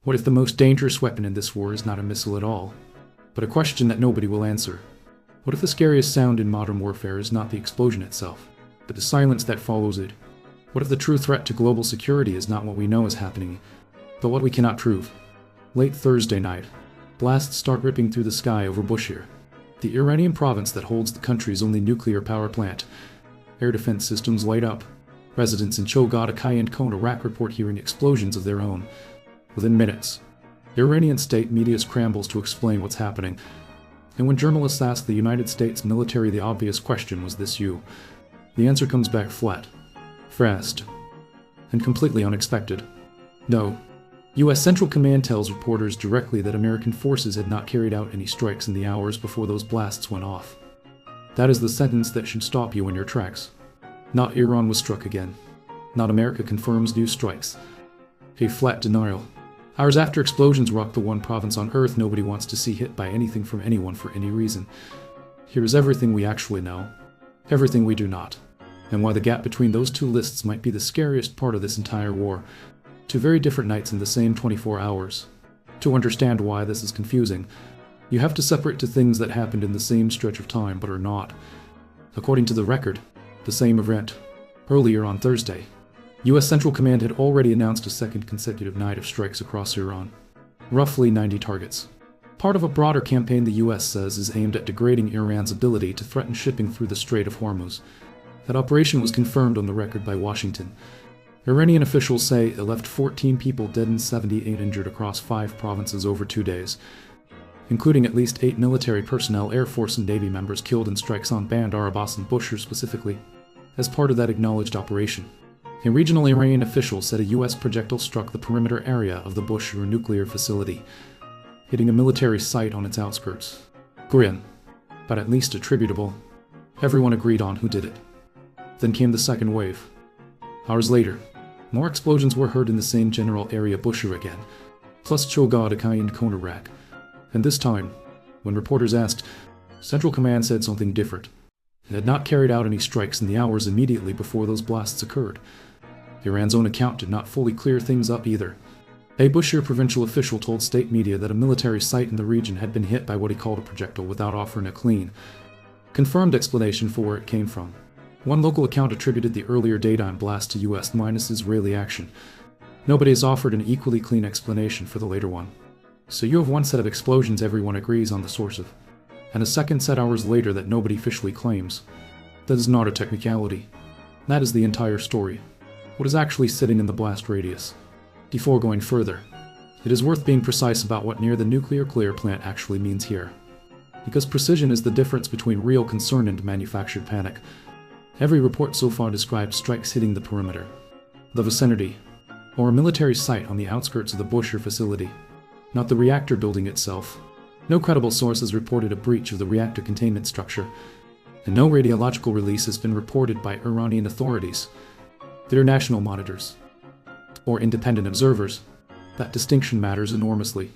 What if the most dangerous weapon in this war is not a missile at all, but a question that nobody will answer? What if the scariest sound in modern warfare is not the explosion itself, but the silence that follows it? What if the true threat to global security is not what we know is happening, but what we cannot prove? Late Thursday night, blasts start ripping through the sky over Bushehr, the Iranian province that holds the country's only nuclear power plant. Air defense systems light up. Residents in Chogadakaya and Konarak report hearing explosions of their own. Within minutes, the Iranian state media scrambles to explain what's happening. And when journalists ask the United States military the obvious question, was this you? The answer comes back flat, fast, and completely unexpected. No. U.S. Central Command tells reporters directly that American forces had not carried out any strikes in the hours before those blasts went off. That is the sentence that should stop you in your tracks. Not Iran was struck again. Not America confirms new strikes. A flat denial. Hours after explosions rocked the one province on Earth nobody wants to see hit by anything from anyone for any reason. Here is everything we actually know, everything we do not, and why the gap between those two lists might be the scariest part of this entire war. Two very different nights in the same 24 hours. To understand why this is confusing, you have to separate two things that happened in the same stretch of time but are not. According to the record, the same event. Earlier on Thursday, U.S. Central Command had already announced a second consecutive night of strikes across Iran. Roughly 90 targets. Part of a broader campaign the U.S. says is aimed at degrading Iran's ability to threaten shipping through the Strait of Hormuz. That operation was confirmed on the record by Washington. Iranian officials say it left 14 people dead and 78 injured across 5 provinces over 2 days, including at least 8 military personnel, Air Force and Navy members killed in strikes on Bandar Abbas and Bushehr specifically, as part of that acknowledged operation. A regional Iranian official said a U.S. projectile struck the perimeter area of the Bushehr nuclear facility, hitting a military site on its outskirts. Grim, but at least attributable. Everyone agreed on who did it. Then came the second wave. Hours later, more explosions were heard in the same general area, Bushehr again, plus Chogadakaya and Konarak. And this time, when reporters asked, Central Command said something different. It had not carried out any strikes in the hours immediately before those blasts occurred. Iran's own account did not fully clear things up either. A Bushehr provincial official told state media that a military site in the region had been hit by what he called a projectile without offering a clean, confirmed explanation for where it came from. One local account attributed the earlier daytime blast to U.S.-Israeli action. Nobody has offered an equally clean explanation for the later one. So you have one set of explosions everyone agrees on the source of, and a second set hours later that nobody officially claims. That is not a technicality. That is the entire story. What is actually sitting in the blast radius? Before going further, it is worth being precise about what near the nuclear clear plant actually means here. Because precision is the difference between real concern and manufactured panic. Every report so far describes strikes hitting the perimeter, the vicinity, or a military site on the outskirts of the Bushehr facility, not the reactor building itself. No credible source has reported a breach of the reactor containment structure, and no radiological release has been reported by Iranian authorities, international monitors, or independent observers. That distinction matters enormously,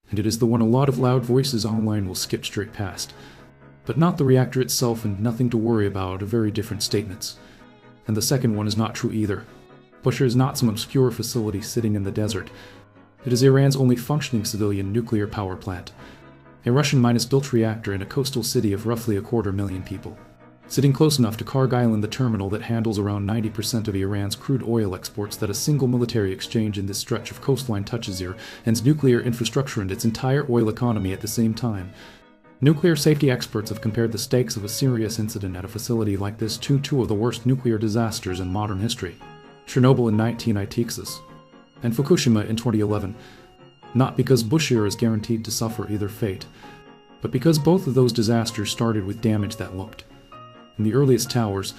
and it is the one a lot of loud voices online will skip straight past. But not the reactor itself, and nothing to worry about are very different statements. And the second one is not true either. Bushehr is not some obscure facility sitting in the desert. It is Iran's only functioning civilian nuclear power plant. A Russian-built reactor in a coastal city of roughly 250,000 people, sitting close enough to Karg Island, the terminal that handles around 90% of Iran's crude oil exports that a single military exchange in this stretch of coastline touches Iran's nuclear infrastructure and its entire oil economy at the same time. Nuclear safety experts have compared the stakes of a serious incident at a facility like this to two of the worst nuclear disasters in modern history. Chernobyl in 1996, and Fukushima in 2011. Not because Bushehr is guaranteed to suffer either fate, but because both of those disasters started with damage that looked, in the earliest towers,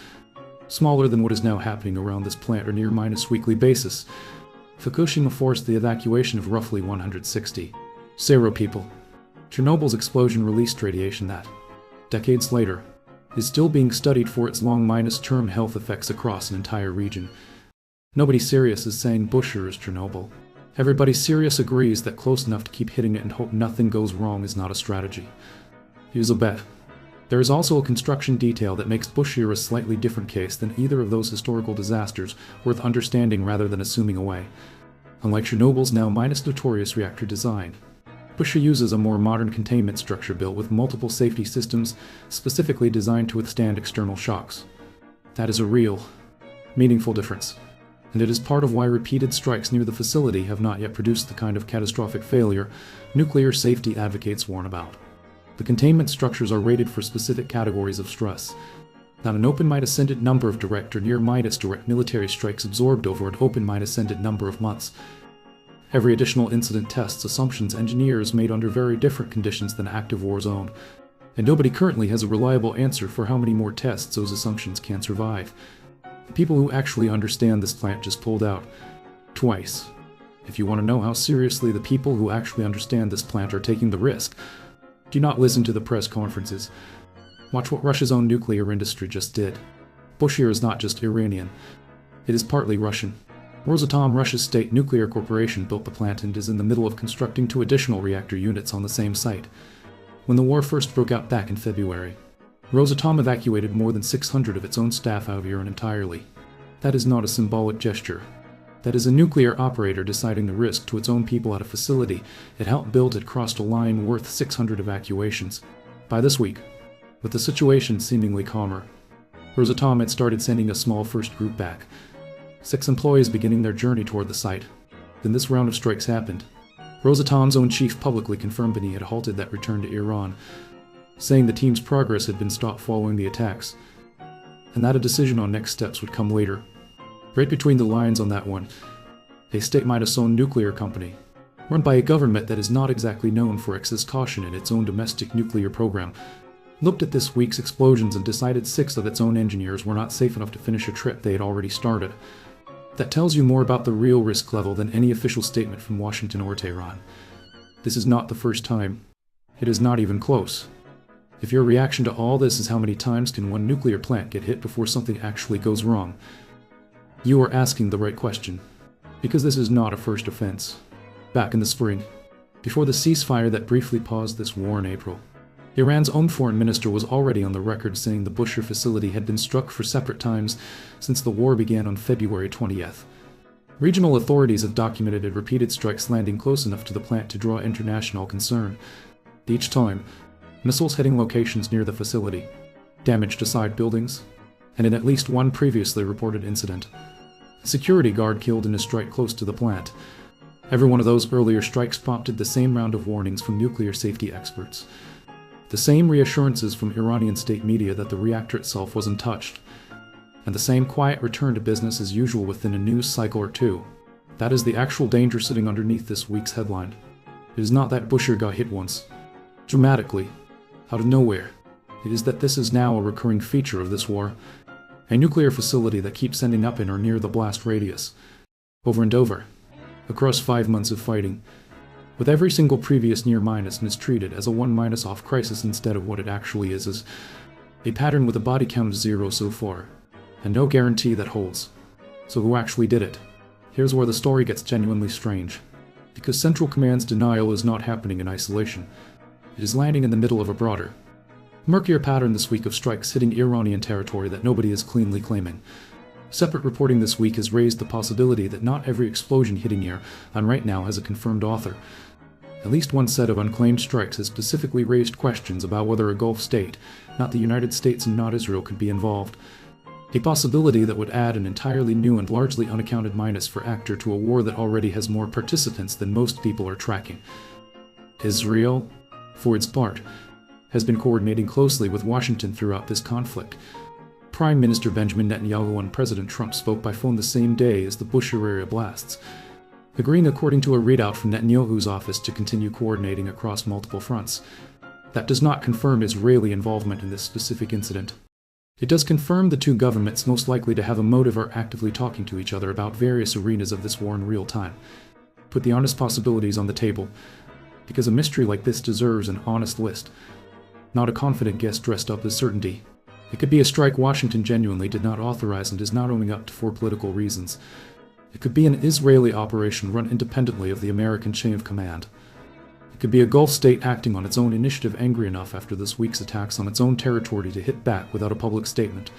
smaller than what is now happening around this plant or near-minus weekly basis. Fukushima forced the evacuation of roughly 160 Sero people. Chernobyl's explosion released radiation that, decades later, is still being studied for its long-term health effects across an entire region. Nobody serious is saying Bushehr is Chernobyl. Everybody serious agrees that close enough to keep hitting it and hope nothing goes wrong is not a strategy. Here's a bet. There is also a construction detail that makes Bushehr a slightly different case than either of those historical disasters, worth understanding rather than assuming away. Unlike Chernobyl's now notorious reactor design, Bushehr uses a more modern containment structure built with multiple safety systems specifically designed to withstand external shocks. That is a real, meaningful difference, and it is part of why repeated strikes near the facility have not yet produced the kind of catastrophic failure nuclear safety advocates warn about. The containment structures are rated for specific categories of stress. Not an open-ascendant number of direct or near-direct military strikes absorbed over an open-ascendant number of months. Every additional incident tests assumptions engineers made under very different conditions than active war zone, and nobody currently has a reliable answer for how many more tests those assumptions can survive. The people who actually understand this plant just pulled out. Twice. If you want to know how seriously the people who actually understand this plant are taking the risk, do not listen to the press conferences. Watch what Russia's own nuclear industry just did. Bushehr is not just Iranian. It is partly Russian. Rosatom, Russia's state nuclear corporation, built the plant and is in the middle of constructing 2 additional reactor units on the same site. When the war first broke out back in February, Rosatom evacuated more than 600 of its own staff out of Iran entirely. That is not a symbolic gesture. That is a nuclear operator deciding the risk to its own people at a facility it helped build had crossed a line worth 600 evacuations. By this week, with the situation seemingly calmer, Rosatom had started sending a small first group back. 6 employees beginning their journey toward the site. Then this round of strikes happened. Rosatom's own chief publicly confirmed Bani had halted that return to Iran, saying the team's progress had been stopped following the attacks, and that a decision on next steps would come later. Right between the lines on that one, a state-owned nuclear company, run by a government that is not exactly known for excess caution in its own domestic nuclear program, looked at this week's explosions and decided 6 of its own engineers were not safe enough to finish a trip they had already started. That tells you more about the real risk level than any official statement from Washington or Tehran. This is not the first time. It is not even close. If your reaction to all this is how many times can one nuclear plant get hit before something actually goes wrong, you are asking the right question. Because this is not a first offense. Back in the spring, before the ceasefire that briefly paused this war in April, Iran's own foreign minister was already on the record saying the Bushehr facility had been struck for separate times since the war began on February 20th. Regional authorities have documented repeated strikes landing close enough to the plant to draw international concern. Each time, missiles hitting locations near the facility, damage to side buildings, and in at least one previously reported incident, a security guard killed in a strike close to the plant. Every one of those earlier strikes prompted the same round of warnings from nuclear safety experts. The same reassurances from Iranian state media that the reactor itself was untouched, and the same quiet return to business as usual within a news cycle or 2. That is the actual danger sitting underneath this week's headline. It is not that Bushehr got hit once, dramatically, out of nowhere. It is that this is now a recurring feature of this war. A nuclear facility that keeps sending up in or near the blast radius, over and over, across 5 months of fighting, with every single previous near-minus mistreated as a 1- off crisis instead of what it actually is a pattern with a body count of 0 so far, and no guarantee that holds. So who actually did it? Here's where the story gets genuinely strange. Because Central Command's denial is not happening in isolation. It is landing in the middle of a broader, murkier pattern this week of strikes hitting Iranian territory that nobody is cleanly claiming. Separate reporting this week has raised the possibility that not every explosion hitting Iran right now has a confirmed author. At least one set of unclaimed strikes has specifically raised questions about whether a Gulf state, not the United States and not Israel, could be involved. A possibility that would add an entirely new and largely unaccounted minus for actor to a war that already has more participants than most people are tracking. Israel, for its part, has been coordinating closely with Washington throughout this conflict. Prime Minister Benjamin Netanyahu and President Trump spoke by phone the same day as the Bushehr area blasts, agreeing according to a readout from Netanyahu's office to continue coordinating across multiple fronts. That does not confirm Israeli involvement in this specific incident. It does confirm the 2 governments most likely to have a motive are actively talking to each other about various arenas of this war in real time. Put the honest possibilities on the table, because a mystery like this deserves an honest list, not a confident guess dressed up as certainty. It could be a strike Washington genuinely did not authorize and is not owning up to for political reasons. It could be an Israeli operation run independently of the American chain of command. It could be a Gulf state acting on its own initiative angry enough after this week's attacks on its own territory to hit back without a public statement.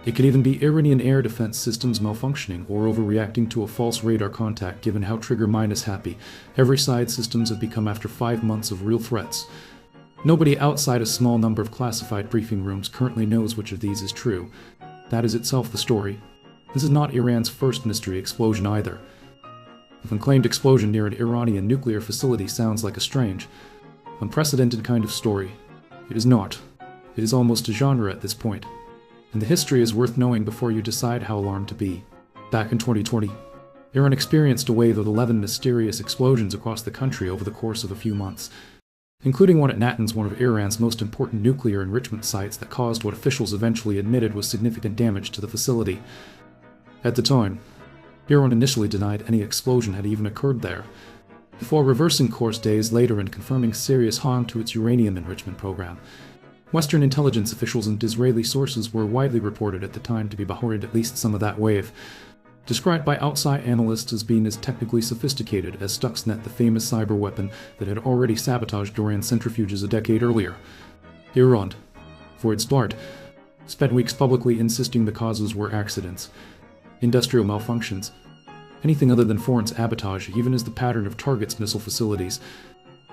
It could even be Iranian air defense systems malfunctioning or overreacting to a false radar contact, given how trigger-minus happy every side systems have become after 5 months of real threats. Nobody outside a small number of classified briefing rooms currently knows which of these is true. That is itself the story. This is not Iran's first mystery explosion either. If an claimed explosion near an Iranian nuclear facility sounds like a strange, unprecedented kind of story, it is not. It is almost a genre at this point. And the history is worth knowing before you decide how alarmed to be. Back in 2020, Iran experienced a wave of 11 mysterious explosions across the country over the course of a few months, including one at Natanz, one of Iran's most important nuclear enrichment sites, that caused what officials eventually admitted was significant damage to the facility. At the time, Iran initially denied any explosion had even occurred there, before reversing course days later and confirming serious harm to its uranium enrichment program. Western intelligence officials and Israeli sources were widely reported at the time to be behind at least some of that wave, described by outside analysts as being as technically sophisticated as Stuxnet, the famous cyber weapon that had already sabotaged Iran centrifuges a decade earlier. Iran, for its part, spent weeks publicly insisting the causes were accidents, industrial malfunctions, anything other than foreign sabotage, even as the pattern of targets missile facilities,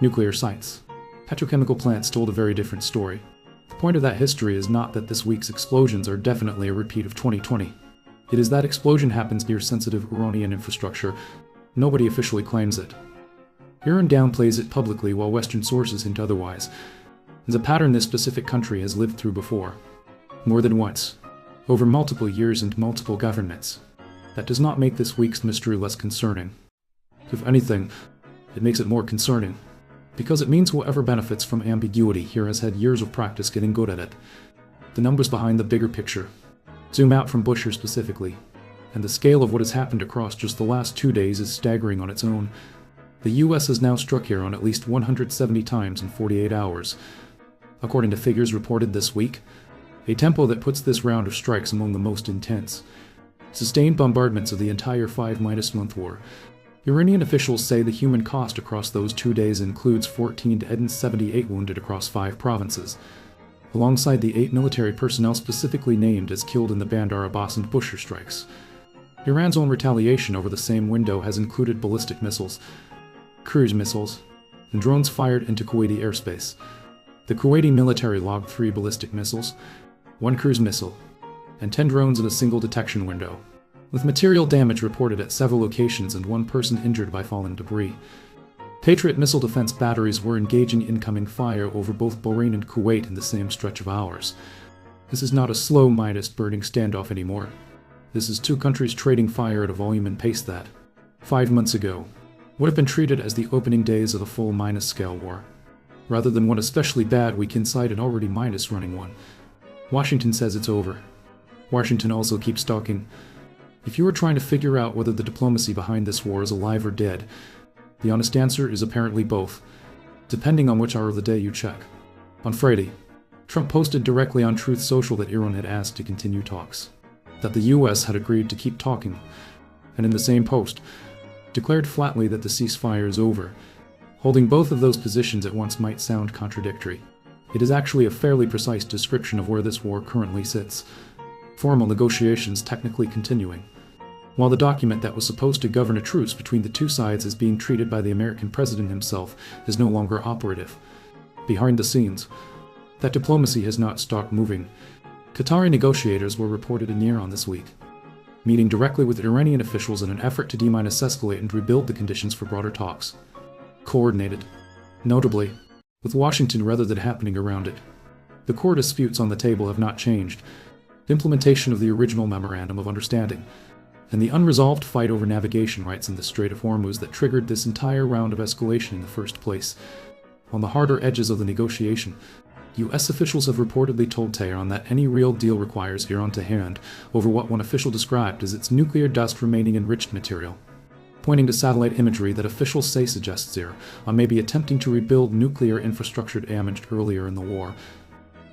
nuclear sites, petrochemical plants told a very different story. The point of that history is not that this week's explosions are definitely a repeat of 2020. It is that explosion happens near sensitive Iranian infrastructure. Nobody officially claims it. Iran downplays it publicly while Western sources hint otherwise. It's a pattern this specific country has lived through before. More than once. Over multiple years and multiple governments. That does not make this week's mystery less concerning. If anything, it makes it more concerning. Because it means whoever benefits from ambiguity here has had years of practice getting good at it. The numbers behind the bigger picture. Zoom out from Bushehr specifically, and the scale of what has happened across just the last 2 days is staggering on its own. The US has now struck Iran at least 170 times in 48 hours. According to figures reported this week, a tempo that puts this round of strikes among the most intense. Sustained bombardments of the entire 5-month war. Iranian officials say the human cost across those 2 days includes 14 dead and 78 wounded across 5 provinces, alongside the 8 military personnel specifically named as killed in the Bandar Abbas and Bushehr strikes. Iran's own retaliation over the same window has included ballistic missiles, cruise missiles, and drones fired into Kuwaiti airspace. The Kuwaiti military logged 3 ballistic missiles, 1 cruise missile, and 10 drones in a single detection window, with material damage reported at several locations and 1 person injured by falling debris. Patriot missile defense batteries were engaging incoming fire over both Bahrain and Kuwait in the same stretch of hours. This is not a slow-minus burning standoff anymore. This is 2 countries trading fire at a volume and pace that, 5 months ago, would have been treated as the opening days of a full minus-scale war, rather than one especially bad week inside an already minus-running one. Washington says it's over. Washington also keeps talking. If you are trying to figure out whether the diplomacy behind this war is alive or dead, the honest answer is apparently both, depending on which hour of the day you check. On Friday, Trump posted directly on Truth Social that Iran had asked to continue talks, that the US had agreed to keep talking, and in the same post, declared flatly that the ceasefire is over. Holding both of those positions at once might sound contradictory. It is actually a fairly precise description of where this war currently sits. Formal negotiations technically continuing, while the document that was supposed to govern a truce between the 2 sides is being treated by the American president himself is no longer operative. Behind the scenes, that diplomacy has not stopped moving. Qatari negotiators were reported in Iran this week, meeting directly with Iranian officials in an effort to de-escalate and rebuild the conditions for broader talks. Coordinated, notably, with Washington rather than happening around it. The core disputes on the table have not changed. The implementation of the original Memorandum of Understanding, and the unresolved fight over navigation rights in the Strait of Hormuz that triggered this entire round of escalation in the first place. On the harder edges of the negotiation, US officials have reportedly told Tehran that any real deal requires Iran to hand over what one official described as its nuclear dust remaining enriched material, pointing to satellite imagery that officials say suggests Iran may be attempting to rebuild nuclear infrastructure damaged earlier in the war.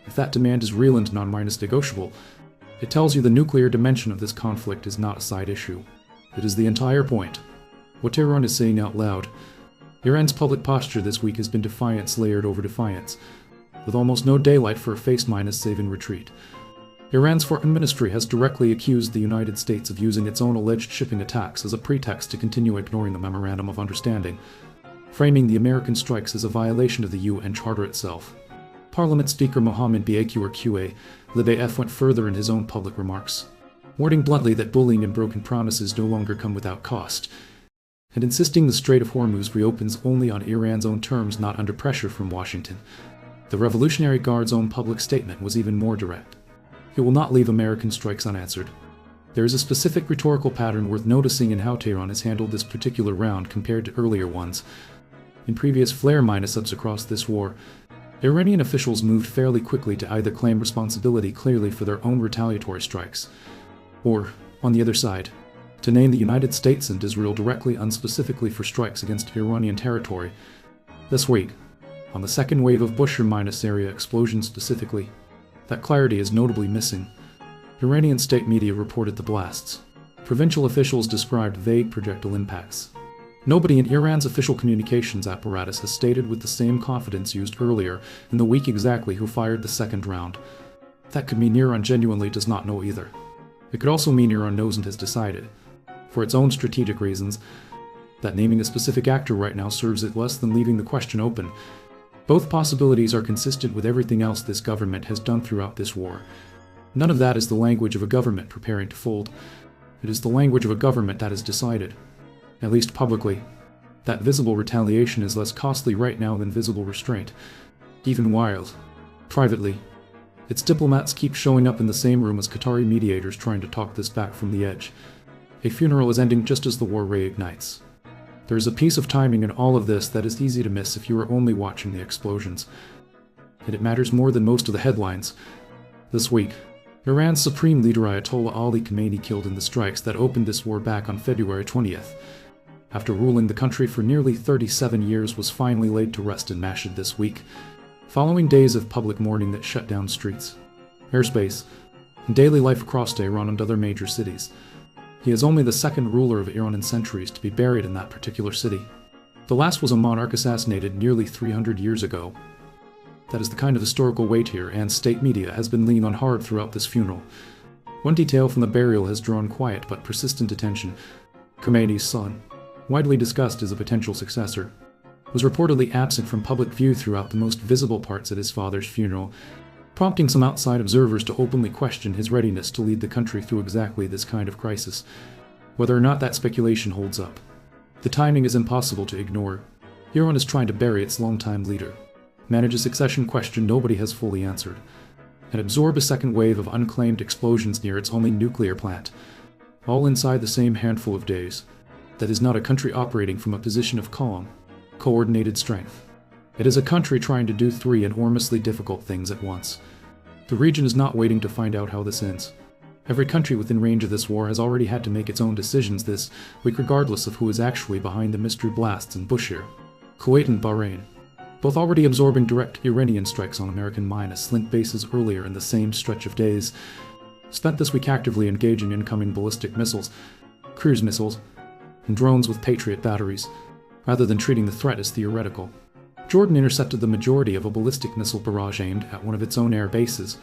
If that demand is real and non-negotiable, it tells you the nuclear dimension of this conflict is not a side issue. It is the entire point. What Tehran is saying out loud. Iran's public posture this week has been defiance layered over defiance, with almost no daylight for a face-saving retreat. Iran's foreign ministry has directly accused the United States of using its own alleged shipping attacks as a pretext to continue ignoring the Memorandum of Understanding, framing the American strikes as a violation of the UN Charter itself. Parliament Speaker Mohammed Baqir Libaf went further in his own public remarks, warning bluntly that bullying and broken promises no longer come without cost, and insisting the Strait of Hormuz reopens only on Iran's own terms, not under pressure from Washington. The Revolutionary Guard's own public statement was even more direct. It will not leave American strikes unanswered. There is a specific rhetorical pattern worth noticing in how Tehran has handled this particular round compared to earlier ones. In previous flare minus-ups across this war, Iranian officials moved fairly quickly to either claim responsibility clearly for their own retaliatory strikes, or, on the other side, to name the United States and Israel directly unspecifically for strikes against Iranian territory. This week, on the second wave of Bushehr- area explosions specifically, that clarity is notably missing. Iranian state media reported the blasts. Provincial officials described vague projectile impacts. Nobody in Iran's official communications apparatus has stated with the same confidence used earlier in the week exactly who fired the second round. That could mean Iran genuinely does not know either. It could also mean Iran knows and has decided, for its own strategic reasons, that naming a specific actor right now serves it less than leaving the question open. Both possibilities are consistent with everything else this government has done throughout this war. None of that is the language of a government preparing to fold. It is the language of a government that has decided, at least publicly, that visible retaliation is less costly right now than visible restraint. Even while, privately, its diplomats keep showing up in the same room as Qatari mediators trying to talk this back from the edge. A funeral is ending just as the war reignites. There is a piece of timing in all of this that is easy to miss if you are only watching the explosions. And it matters more than most of the headlines. This week, Iran's supreme leader Ayatollah Ali Khamenei killed in the strikes that opened this war back on February 20th. After ruling the country for nearly 37 years, was finally laid to rest in Mashhad this week, following days of public mourning that shut down streets, airspace, and daily life across Tehran and other major cities. He is only the second ruler of Iran in centuries to be buried in that particular city. The last was a monarch assassinated nearly 300 years ago. That is the kind of historical weight here, and state media has been leaning on hard throughout this funeral. One detail from the burial has drawn quiet but persistent attention. Khamenei's son, widely discussed as a potential successor, was reportedly absent from public view throughout the most visible parts at his father's funeral, prompting some outside observers to openly question his readiness to lead the country through exactly this kind of crisis. Whether or not that speculation holds up, the timing is impossible to ignore. Iran is trying to bury its longtime leader, manage a succession question nobody has fully answered, and absorb a second wave of unclaimed explosions near its only nuclear plant, all inside the same handful of days. That is not a country operating from a position of calm, coordinated strength. It is a country trying to do three enormously difficult things at once. The region is not waiting to find out how this ends. Every country within range of this war has already had to make its own decisions this week, regardless of who is actually behind the mystery blasts in Bushehr, Kuwait and Bahrain, both already absorbing direct Iranian strikes on American Slint bases earlier in the same stretch of days, spent this week actively engaging incoming ballistic missiles, cruise missiles, and drones with Patriot batteries, rather than treating the threat as theoretical. Jordan intercepted the majority of a ballistic missile barrage aimed at one of its own air bases.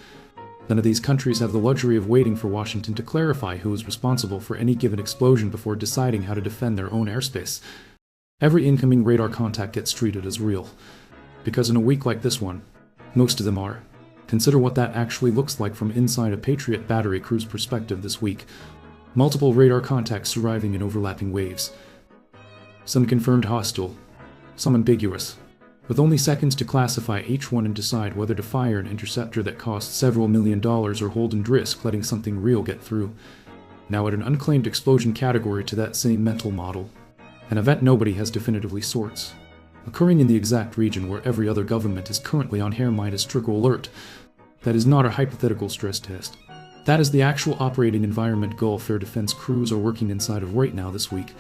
None of these countries have the luxury of waiting for Washington to clarify who is responsible for any given explosion before deciding how to defend their own airspace. Every incoming radar contact gets treated as real, because in a week like this one, most of them are. Consider what that actually looks like from inside a Patriot battery crew's perspective this week. Multiple radar contacts arriving in overlapping waves. Some confirmed hostile, some ambiguous, with only seconds to classify each one and decide whether to fire an interceptor that costs several $1 million or hold and risk letting something real get through. Now at an unclaimed explosion category to that same mental model. An event nobody has definitively sorts, occurring in the exact region where every other government is currently on hair-trickle alert. That is not a hypothetical stress test. That is the actual operating environment Gulf air defense crews are working inside of right now this week.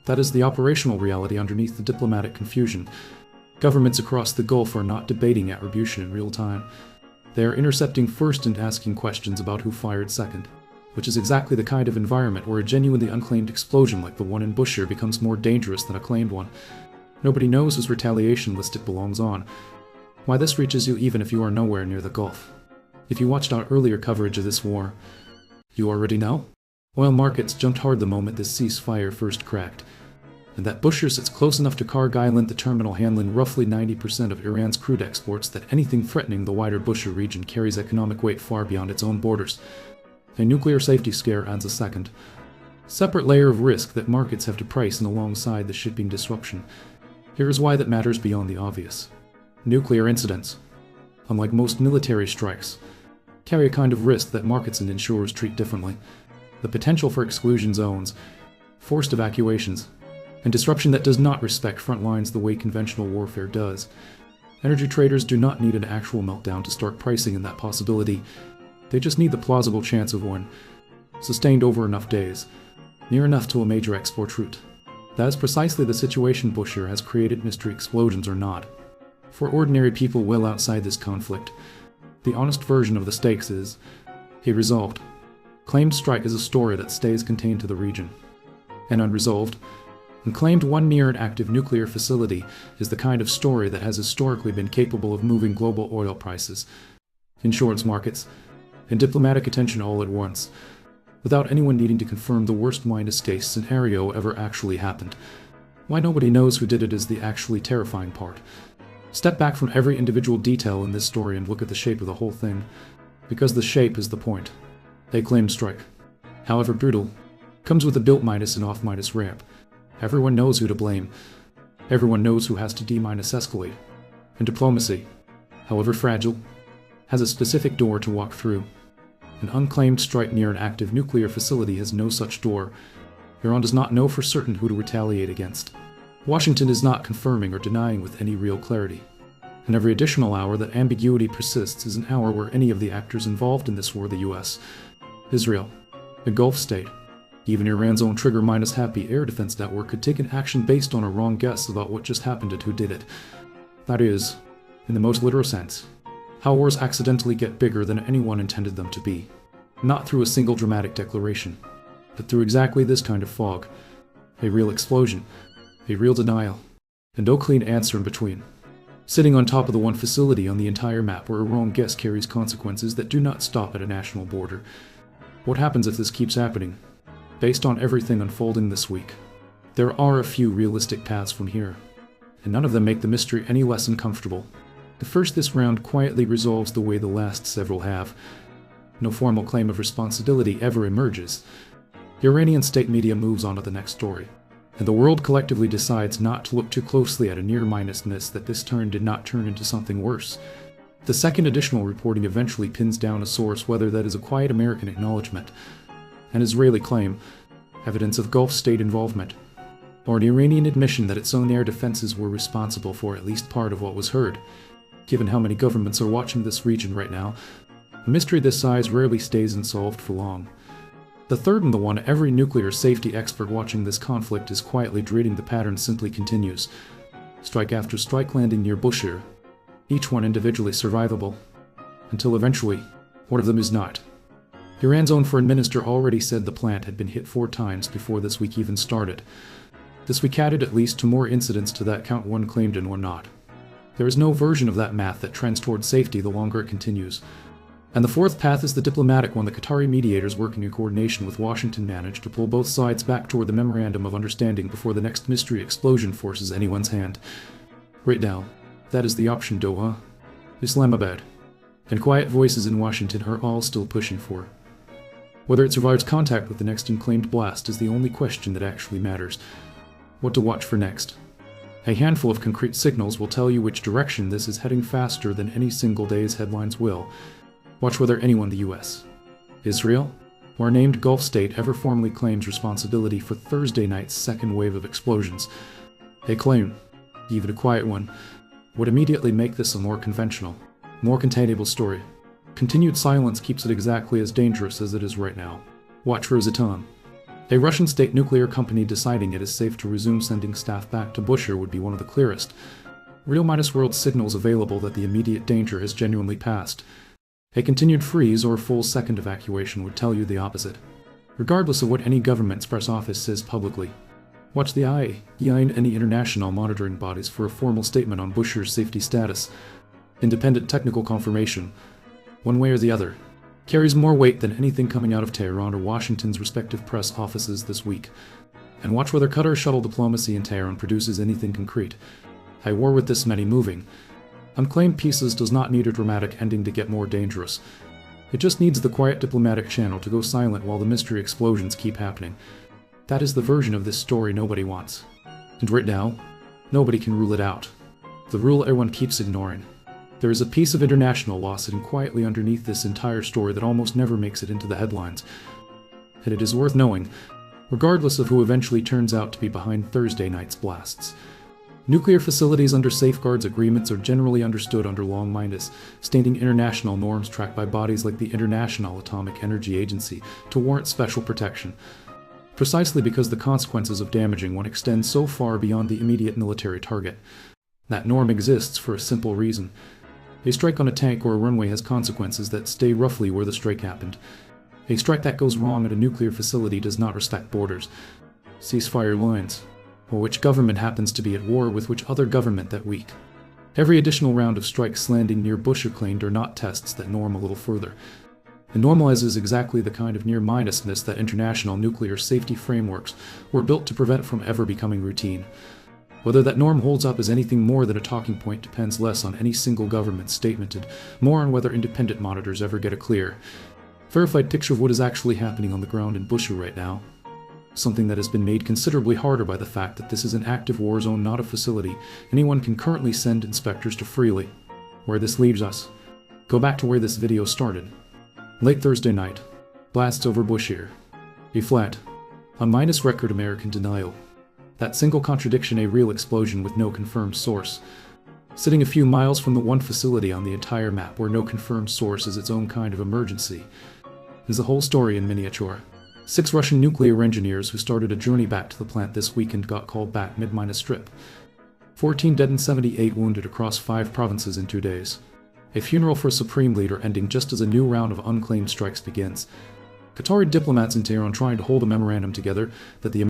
That is the operational reality underneath the diplomatic confusion. Governments across the Gulf are not debating attribution in real time. They are intercepting first and asking questions about who fired second, which is exactly the kind of environment where a genuinely unclaimed explosion like the one in Bushehr becomes more dangerous than a claimed one. Nobody knows whose retaliation list it belongs on. Why this reaches you even if you are nowhere near the Gulf. If you watched our earlier coverage of this war, you already know. Oil markets jumped hard the moment this ceasefire first cracked, and that Bushehr sits close enough to Karg Island, the terminal handling roughly 90% of Iran's crude exports, that anything threatening the wider Bushehr region carries economic weight far beyond its own borders. A nuclear safety scare adds a second, separate layer of risk that markets have to price in alongside the shipping disruption. Here is why that matters beyond the obvious. Nuclear incidents, unlike most military strikes, carry a kind of risk that markets and insurers treat differently. The potential for exclusion zones, forced evacuations, and disruption that does not respect front lines the way conventional warfare does. Energy traders do not need an actual meltdown to start pricing in that possibility. They just need the plausible chance of one, sustained over enough days, near enough to a major export route. That is precisely the situation Bushehr has created, mystery explosions or not. For ordinary people well outside this conflict, the honest version of the stakes is a resolved, claimed strike is a story that stays contained to the region. An unresolved, and claimed one near an active nuclear facility is the kind of story that has historically been capable of moving global oil prices, insurance markets, and diplomatic attention all at once, without anyone needing to confirm the worst-case scenario ever actually happened. Why nobody knows who did it is the actually terrifying part. Step back from every individual detail in this story and look at the shape of the whole thing, because the shape is the point. A claimed strike, however brutal, comes with a built-minus and off-minus ramp. Everyone knows who to blame. Everyone knows who has to D-escalate. And diplomacy, however fragile, has a specific door to walk through. An unclaimed strike near an active nuclear facility has no such door. Iran does not know for certain who to retaliate against. Washington is not confirming or denying with any real clarity. And every additional hour that ambiguity persists is an hour where any of the actors involved in this war, the US, Israel, the Gulf state, even Iran's own trigger-happy air defense network could take an action based on a wrong guess about what just happened and who did it. That is, in the most literal sense, how wars accidentally get bigger than anyone intended them to be. Not through a single dramatic declaration, but through exactly this kind of fog. A real explosion, a real denial, and no clean answer in between. Sitting on top of the one facility on the entire map where a wrong guess carries consequences that do not stop at a national border. What happens if this keeps happening? Based on everything unfolding this week, there are a few realistic paths from here, and none of them make the mystery any less uncomfortable. The first this round quietly resolves the way the last several have. No formal claim of responsibility ever emerges. The Iranian state media moves on to the next story, and the world collectively decides not to look too closely at a near-minusness that this turn did not turn into something worse. The second additional reporting eventually pins down a source, whether that is a quiet American acknowledgement, an Israeli claim, evidence of Gulf state involvement, or an Iranian admission that its own air defenses were responsible for at least part of what was heard. Given how many governments are watching this region right now, a mystery this size rarely stays unsolved for long. The third, and the one every nuclear safety expert watching this conflict is quietly dreading, the pattern simply continues. Strike after strike landing near Bushehr, each one individually survivable, until eventually, one of them is not. Iran's own foreign minister already said the plant had been hit 4 times before this week even started. This week added at least 2 more incidents to that count, one claimed and one not. There is no version of that math that trends toward safety the longer it continues. And the fourth path is the diplomatic one. The Qatari mediators working in coordination with Washington managed to pull both sides back toward the Memorandum of Understanding before the next mystery explosion forces anyone's hand. Right now, that is the option Doha, Islamabad, and quiet voices in Washington are all still pushing for. Whether it survives contact with the next unclaimed blast is the only question that actually matters. What to watch for next? A handful of concrete signals will tell you which direction this is heading faster than any single day's headlines will. Watch whether anyone, the US, Israel, or a named Gulf state ever formally claims responsibility for Thursday night's second wave of explosions. A claim, even a quiet one, would immediately make this a more conventional, more containable story. Continued silence keeps it exactly as dangerous as it is right now. Watch Rosatom, a Russian state nuclear company deciding it is safe to resume sending staff back to Bushehr would be one of the clearest, real-world signals available that the immediate danger has genuinely passed. A continued freeze or full second evacuation would tell you the opposite, regardless of what any government's press office says publicly. Watch the IAEA and any international monitoring bodies for a formal statement on Bushehr's safety status, independent technical confirmation, one way or the other, carries more weight than anything coming out of Tehran or Washington's respective press offices this week. And watch whether Qatar shuttle diplomacy in Tehran produces anything concrete. A war with this many moving, unclaimed pieces does not need a dramatic ending to get more dangerous. It just needs the quiet diplomatic channel to go silent while the mystery explosions keep happening. That is the version of this story nobody wants. And right now, nobody can rule it out. The rule everyone keeps ignoring. There is a piece of international law sitting quietly underneath this entire story that almost never makes it into the headlines. And it is worth knowing, regardless of who eventually turns out to be behind Thursday night's blasts. Nuclear facilities under safeguards agreements are generally understood under long-minded, standing international norms tracked by bodies like the International Atomic Energy Agency to warrant special protection, precisely because the consequences of damaging one extend so far beyond the immediate military target. That norm exists for a simple reason. A strike on a tank or a runway has consequences that stay roughly where the strike happened. A strike that goes wrong at a nuclear facility does not respect borders, ceasefire lines, or which government happens to be at war with which other government that week. Every additional round of strikes landing near Bush or claimed are not tests that norm a little further. It normalizes exactly the kind of near-mindedness that international nuclear safety frameworks were built to prevent from ever becoming routine. Whether that norm holds up as anything more than a talking point depends less on any single government's statement and more on whether independent monitors ever get a clear, verified picture of what is actually happening on the ground in Bushehr right now. Something that has been made considerably harder by the fact that this is an active war zone, not a facility anyone can currently send inspectors to freely. Where this leaves us, go back to where this video started. Late Thursday night, blasts over Bushehr. A flat, on-minus record American denial. That single contradiction, a real explosion with no confirmed source. Sitting a few miles from the one facility on the entire map where no confirmed source is its own kind of emergency, is the whole story in miniature. 6 Russian nuclear engineers who started a journey back to the plant this weekend got called back mid-strip. 14 dead and 78 wounded across 5 provinces in 2 days. A funeral for a supreme leader ending just as a new round of unclaimed strikes begins. Qatari diplomats in Tehran trying to hold a memorandum together that the